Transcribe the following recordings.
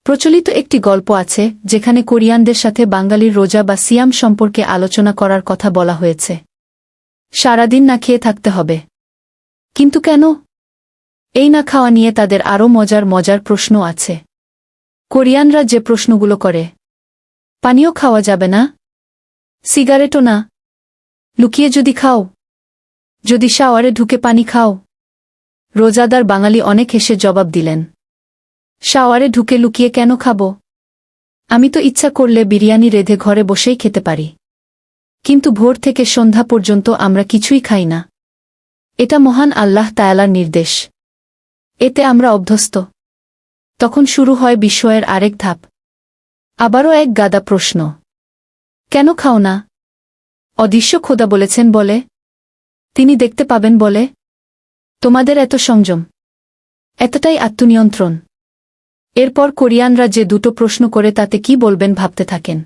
প্রচলিত একটি গল্প আছে যেখানে কোরিয়ানদের সাথে বাঙালির রোজা বা সিয়াম সম্পর্কে আলোচনা করার কথা বলা হয়েছে। সারাদিন না খেয়ে থাকতে হবে। কিন্তু কেন? এই না খাওয়া নিয়ে তাদের আরও মজার প্রশ্ন আছে। কোরিয়ানরা যে প্রশ্নগুলো করে, পানীয় খাওয়া যাবে না, সিগারেটও না, লুকিয়ে যদি খাও, যদি শাওয়ারে ঢুকে পানি খাও। রোজাদার বাঙালি অনেক হেসে জবাব দিলেন, শাওয়ারে ঢুকে লুকিয়ে কেন খাব? আমি তো ইচ্ছা করলে বিরিয়ানি রেঁধে ঘরে বসেই খেতে পারি, কিন্তু ভোর থেকে সন্ধ্যা পর্যন্ত আমরা কিছুই খাই না। এটা মহান আল্লাহ তাআলার নির্দেশ, এতে আমরা অভ্যস্ত। তখন শুরু হয় বিস্ময়ের আরেক ধাপ। আবারও এক গাদা প্রশ্ন, কেন খাও না? অদৃশ্য খোদা বলেছেন বলে? তিনি দেখতে পাবেন বলে? তোমাদের এত সংযম, এতটাই আত্মনিয়ন্ত্রণ। এরপর কোরিয়ানরা যে দুটো প্রশ্ন করে তাতে কি বলবেন ভাবতে থাকেন।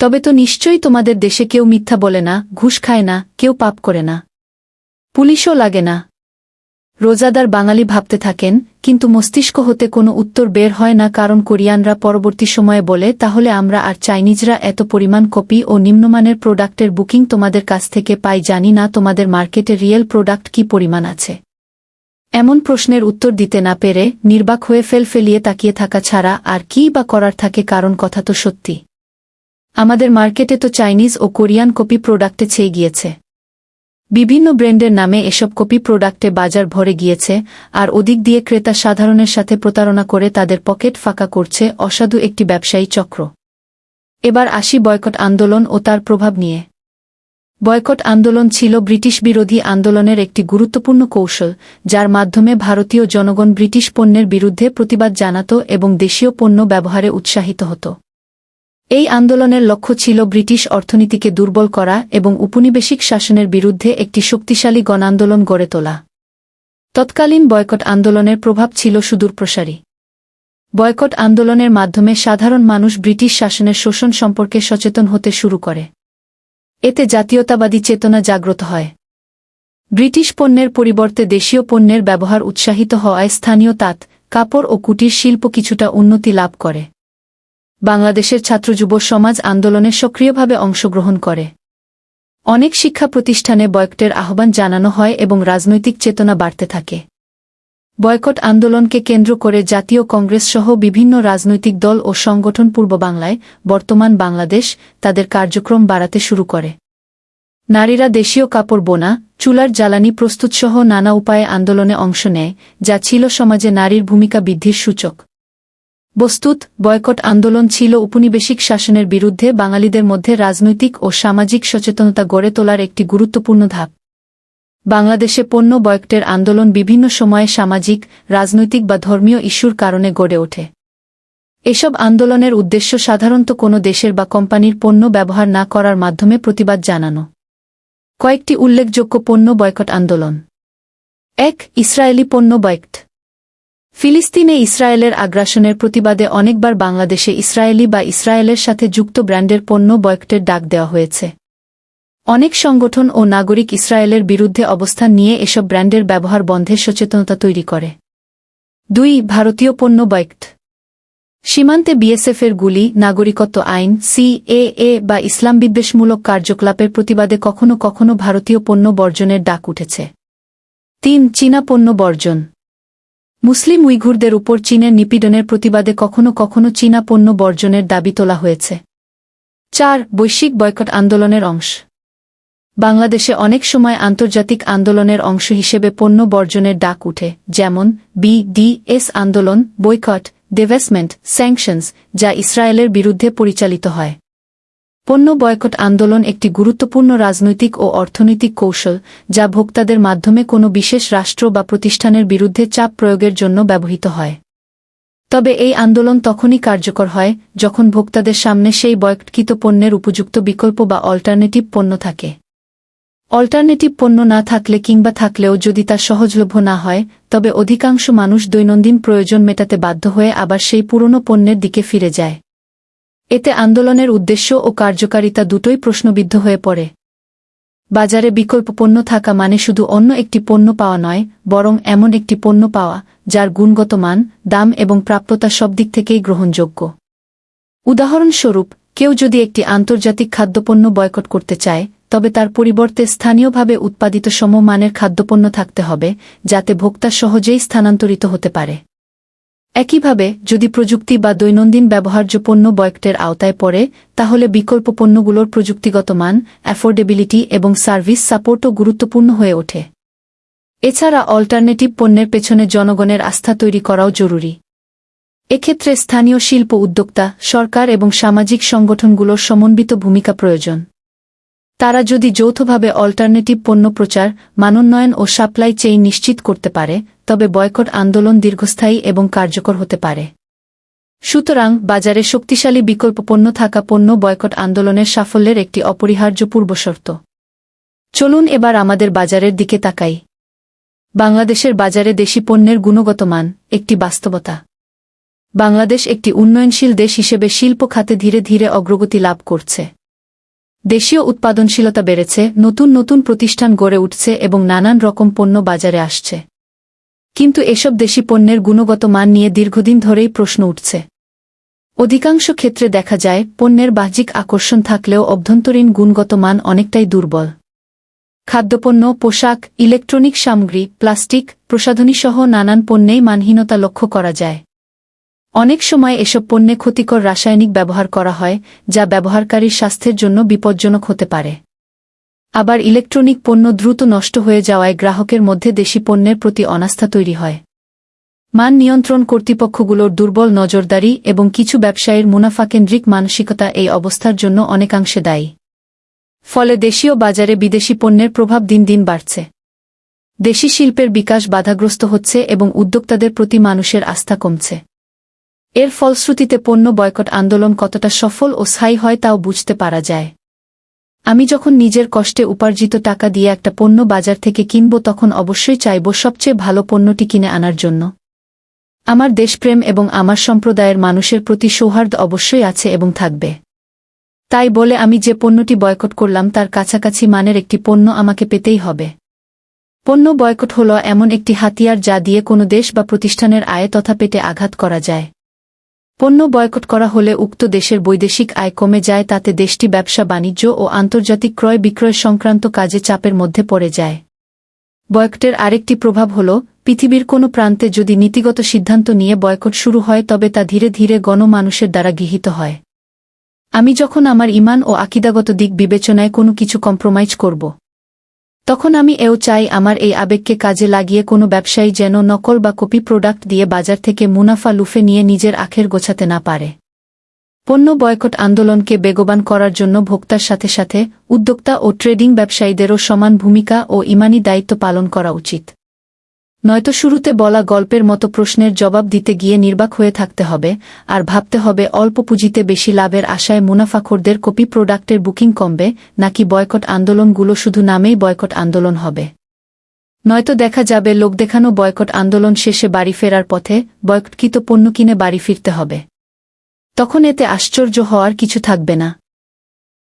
তবে তো নিশ্চয়ই তোমাদের দেশে কেউ মিথ্যা বলে না, ঘুষ খায় না, কেউ পাপ করে না, পুলিশও লাগে না। রোজাদার বাঙালি ভাবতে থাকেন, কিন্তু মস্তিষ্ক হতে কোনো উত্তর বের হয় না, কারণ কোরিয়ানরা পরবর্তী সময়ে বলে, তাহলে আমরা আর চাইনিজরা এত পরিমাণ কপি ও নিম্নমানের প্রোডাক্টের বুকিং তোমাদের কাছ থেকে পাই, জানি না তোমাদের মার্কেটে রিয়েল প্রোডাক্ট কি পরিমাণ আছে। এমন প্রশ্নের উত্তর দিতে না পেরে নির্বাক হয়ে ফেলিয়ে তাকিয়ে থাকা ছাড়া আর কী বা করার থাকে, কারণ কথা তো সত্যি। আমাদের মার্কেটে তো চাইনিজ ও কোরিয়ান কপি প্রোডাক্টে ছেয়ে গিয়েছে। বিভিন্ন ব্র্যান্ডের নামে এসব কপি প্রোডাক্টে বাজার ভরে গিয়েছে, আর ওদিক দিয়ে ক্রেতা সাধারণের সাথে প্রতারণা করে তাদের পকেট ফাঁকা করছে অসাধু একটি ব্যবসায়ী চক্র। এবার আসি বয়কট আন্দোলন ও তার প্রভাব নিয়ে। বয়কট আন্দোলন ছিল ব্রিটিশ বিরোধী আন্দোলনের একটি গুরুত্বপূর্ণ কৌশল, যার মাধ্যমে ভারতীয় জনগণ ব্রিটিশ পণ্যের বিরুদ্ধে প্রতিবাদ জানাত এবং দেশীয় পণ্য ব্যবহারে উৎসাহিত হতো। এই আন্দোলনের লক্ষ্য ছিল ব্রিটিশ অর্থনীতিকে দুর্বল করা এবং উপনিবেশিক শাসনের বিরুদ্ধে একটি শক্তিশালী গণআন্দোলন গড়ে তোলা। তৎকালীন বয়কট আন্দোলনের প্রভাব ছিল সুদূরপ্রসারী। বয়কট আন্দোলনের মাধ্যমে সাধারণ মানুষ ব্রিটিশ শাসনের শোষণ সম্পর্কে সচেতন হতে শুরু করে। এতে জাতীয়তাবাদী চেতনা জাগ্রত হয়। ব্রিটিশ পণ্যের পরিবর্তে দেশীয় পণ্যের ব্যবহার উৎসাহিত হওয়ায় স্থানীয় তাঁত, কাপড় ও কুটির শিল্প কিছুটা উন্নতি লাভ করে। বাংলাদেশের ছাত্রযুব সমাজ আন্দোলনে সক্রিয়ভাবে অংশগ্রহণ করে। অনেক শিক্ষা প্রতিষ্ঠানে বয়কটের আহ্বান জানানো হয় এবং রাজনৈতিক চেতনা বাড়তে থাকে। বয়কট আন্দোলনকে কেন্দ্র করে জাতীয় কংগ্রেস সহ বিভিন্ন রাজনৈতিক দল ও সংগঠন পূর্ব বাংলায়, বর্তমান বাংলাদেশ, তাদের কার্যক্রম বাড়াতে শুরু করে। নারীরা দেশীয় কাপড় বোনা, চুলার জ্বালানি প্রস্তুতসহ নানা উপায়ে আন্দোলনে অংশ নেয়, যা ছিল সমাজে নারীর ভূমিকা বৃদ্ধির সূচক। বস্তুত বয়কট আন্দোলন ছিল উপনিবেশিক শাসনের বিরুদ্ধে বাঙালিদের মধ্যে রাজনৈতিক ও সামাজিক সচেতনতা গড়ে তোলার একটি গুরুত্বপূর্ণ ধাপ। বাংলাদেশে পণ্য বয়কটের আন্দোলন বিভিন্ন সময়ে সামাজিক, রাজনৈতিক বা ধর্মীয় ইস্যুর কারণে গড়ে ওঠে। এসব আন্দোলনের উদ্দেশ্য সাধারণত কোনো দেশের বা কোম্পানির পণ্য ব্যবহার না করার মাধ্যমে প্রতিবাদ জানানো। কয়েকটি উল্লেখযোগ্য পণ্য বয়কট আন্দোলন। ১. ইসরায়েলি পণ্য বয়কট। ফিলিস্তিনে ইসরায়েলের আগ্রাসনের প্রতিবাদে অনেকবার বাংলাদেশে ইসরায়েলি বা ইসরায়েলের সাথে যুক্ত ব্র্যান্ডের পণ্য বয়কটের ডাক দেওয়া হয়েছে। অনেক সংগঠন ও নাগরিক ইসরায়েলের বিরুদ্ধে অবস্থান নিয়ে এসব ব্র্যান্ডের ব্যবহার বন্ধের সচেতনতা তৈরি করে। ২. ভারতীয় পণ্য বয়কট। সীমান্তে বিএসএফের গুলি, নাগরিকত্ব আইন, সিএএ বা ইসলাম বিদ্বেষমূলক কার্যকলাপের প্রতিবাদে কখনো কখনো ভারতীয় পণ্য বর্জনের ডাক উঠেছে। ৩. চীনা পণ্য বর্জন। মুসলিম উইঘুরদের উপর চীনের নিপীড়নের প্রতিবাদে কখনো কখনো চীনা পণ্য বর্জনের দাবি তোলা হয়েছে। ৪. বৈশ্বিক বয়কট আন্দোলনের অংশ। বাংলাদেশে অনেক সময় আন্তর্জাতিক আন্দোলনের অংশ হিসেবে পণ্য বর্জনের ডাক উঠে, যেমন BDS আন্দোলন, বয়কট, ডিভেস্টমেন্ট, স্যাংশনস, যা ইসরায়েলের বিরুদ্ধে পরিচালিত হয়। পণ্য বয়কট আন্দোলন একটি গুরুত্বপূর্ণ রাজনৈতিক ও অর্থনৈতিক কৌশল, যা ভোক্তাদের মাধ্যমে কোনো বিশেষ রাষ্ট্র বা প্রতিষ্ঠানের বিরুদ্ধে চাপ প্রয়োগের জন্য ব্যবহৃত হয়। তবে এই আন্দোলন তখনই কার্যকর হয় যখন ভোক্তাদের সামনে সেই বয়কটকৃত পণ্যের উপযুক্ত বিকল্প বা অল্টারনেটিভ পণ্য থাকে। অল্টারনেটিভ পণ্য না থাকলে কিংবা থাকলেও যদি তা সহজলভ্য না হয়, তবে অধিকাংশ মানুষ দৈনন্দিন প্রয়োজন মেটাতে বাধ্য হয়ে আবার সেই পুরনো পণ্যের দিকে ফিরে যায়। এতে আন্দোলনের উদ্দেশ্য ও কার্যকারিতা দুটোই প্রশ্নবিদ্ধ হয়ে পড়ে। বাজারে বিকল্প পণ্য থাকা মানে শুধু অন্য একটি পণ্য পাওয়া নয়, বরং এমন একটি পণ্য পাওয়া যার গুণগত মান, দাম এবং প্রাপ্যতা সব দিক থেকেই গ্রহণযোগ্য। উদাহরণস্বরূপ, কেউ যদি একটি আন্তর্জাতিক খাদ্যপণ্য বয়কট করতে চায়, তবে তার পরিবর্তে স্থানীয়ভাবে উৎপাদিত সমমানের খাদ্যপণ্য থাকতে হবে, যাতে ভোক্তা সহজেই স্থানান্তরিত হতে পারে। একইভাবে, যদি প্রযুক্তি বা দৈনন্দিন ব্যবহার্য পণ্য বয়কটের আওতায় পড়ে, তাহলে বিকল্প পণ্যগুলোর প্রযুক্তিগত মান, অ্যাফোর্ডেবিলিটি এবং সার্ভিস সাপোর্টও গুরুত্বপূর্ণ হয়ে ওঠে। এছাড়া অল্টারনেটিভ পণ্যের পেছনে জনগণের আস্থা তৈরি করাও জরুরি। এক্ষেত্রে স্থানীয় শিল্প উদ্যোক্তা, সরকার এবং সামাজিক সংগঠনগুলোর সমন্বিত ভূমিকা প্রয়োজন। তারা যদি যৌথভাবে অল্টারনেটিভ পণ্য প্রচার, মানোন্নয়ন ও সাপ্লাই চেইন নিশ্চিত করতে পারে, তবে বয়কট আন্দোলন দীর্ঘস্থায়ী এবং কার্যকর হতে পারে। সুতরাং, বাজারে শক্তিশালী বিকল্প পণ্য থাকা পণ্য বয়কট আন্দোলনের সাফল্যের একটি অপরিহার্য পূর্বশর্ত। চলুন এবার আমাদের বাজারের দিকে তাকাই। বাংলাদেশের বাজারে দেশি পণ্যের গুণগত মান একটি বাস্তবতা। বাংলাদেশ একটি উন্নয়নশীল দেশ হিসেবে শিল্প খাতে ধীরে ধীরে অগ্রগতি লাভ করছে। দেশীয় উৎপাদনশীলতা বেড়েছে, নতুন নতুন প্রতিষ্ঠান গড়ে উঠছে এবং নানান রকম পণ্য বাজারে আসছে। কিন্তু এসব দেশি পণ্যের গুণগত মান নিয়ে দীর্ঘদিন ধরেই প্রশ্ন উঠছে। অধিকাংশ ক্ষেত্রে দেখা যায়, পণ্যের বাহ্যিক আকর্ষণ থাকলেও অভ্যন্তরীণ গুণগত মান অনেকটাই দুর্বল। খাদ্যপণ্য, পোশাক, ইলেকট্রনিক সামগ্রী, প্লাস্টিক, প্রসাধনীসহ নানান পণ্যেই মানহীনতা লক্ষ্য করা যায়। অনেক সময় এসব পণ্যে ক্ষতিকর রাসায়নিক ব্যবহার করা হয়, যা ব্যবহারকারীর স্বাস্থ্যের জন্য বিপজ্জনক হতে পারে। আবার ইলেকট্রনিক পণ্য দ্রুত নষ্ট হয়ে যাওয়ায় গ্রাহকের মধ্যে দেশি পণ্যের প্রতি অনাস্থা তৈরি হয়। মান নিয়ন্ত্রণ কর্তৃপক্ষগুলোর দুর্বল নজরদারি এবং কিছু ব্যবসায়ীর মুনাফাকেন্দ্রিক মানসিকতা এই অবস্থার জন্য অনেকাংশে দায়ী। ফলে দেশীয় বাজারে বিদেশি পণ্যের প্রভাব দিন দিন বাড়ছে। দেশি শিল্পের বিকাশ বাধাগ্রস্ত হচ্ছে এবং উদ্যোক্তাদের প্রতি মানুষের আস্থা কমছে। এর ফলশ্রুতিতে পণ্য বয়কট আন্দোলন কতটা সফল ও স্থায়ী হয় তাও বুঝতে পারা যায়। আমি যখন নিজের কষ্টে উপার্জিত টাকা দিয়ে একটা পণ্য বাজার থেকে কিনব, তখন অবশ্যই চাইব সবচেয়ে ভালো পণ্যটি কিনে আনার জন্য। আমার দেশপ্রেম এবং আমার সম্প্রদায়ের মানুষের প্রতি সৌহার্দ্য অবশ্যই আছে এবং থাকবে। তাই বলে আমি যে পণ্যটি বয়কট করলাম তার কাছাকাছি মানের একটি পণ্য আমাকে পেতেই হবে। পণ্য বয়কট হল এমন একটি হাতিয়ার যা দিয়ে কোনো দেশ বা প্রতিষ্ঠানের আয় তথা পেটে আঘাত করা যায়। পণ্য বয়কট করা হলে উক্ত দেশের বৈদেশিক আয় কমে যায়, তাতে দেশটি ব্যবসা বাণিজ্য ও আন্তর্জাতিক ক্রয় বিক্রয় সংক্রান্ত কাজে চাপের মধ্যে পড়ে যায়। বয়কটের আরেকটি প্রভাব হল, পৃথিবীর কোনো প্রান্তে যদি নীতিগত সিদ্ধান্ত নিয়ে বয়কট শুরু হয় তবে তা ধীরে ধীরে গণমানুষের দ্বারা গৃহীত হয়। আমি যখন আমার ঈমান ও আকীদাগত দিক বিবেচনায় কোনো কিছু কম্প্রোমাইজ করব, তখন আমি এও চাই আমার এই আবেগকে কাজে লাগিয়ে কোনো ব্যবসায়ী যেন নকল বা কপি প্রোডাক্ট দিয়ে বাজার থেকে মুনাফা লুফে নিয়ে নিজের আখের গোছাতে না পারে। পণ্য বয়কট আন্দোলনকে বেগবান করার জন্য ভোক্তার সাথে সাথে উদ্যোক্তা ও ট্রেডিং ব্যবসায়ীদেরও সমান ভূমিকা ও ঈমানী দায়িত্ব পালন করা উচিত। নয়তো শুরুতে বলা গল্পের মতো প্রশ্নের জবাব দিতে গিয়ে নির্বাক হয়ে থাকতে হবে, আর ভাবতে হবে অল্প পুঁজিতে বেশি লাভের আশায় মুনাফাখোরদের কপি প্রোডাক্টের বুকিং কমবে, নাকি বয়কট আন্দোলনগুলো শুধু নামেই বয়কট আন্দোলন হবে। নয়তো দেখা যাবে লোকদেখানো বয়কট আন্দোলন শেষে বাড়ি ফেরার পথে বয়কটকৃত পণ্য কিনে বাড়ি ফিরতে হবে। তখন এতে আশ্চর্য হওয়ার কিছু থাকবে না।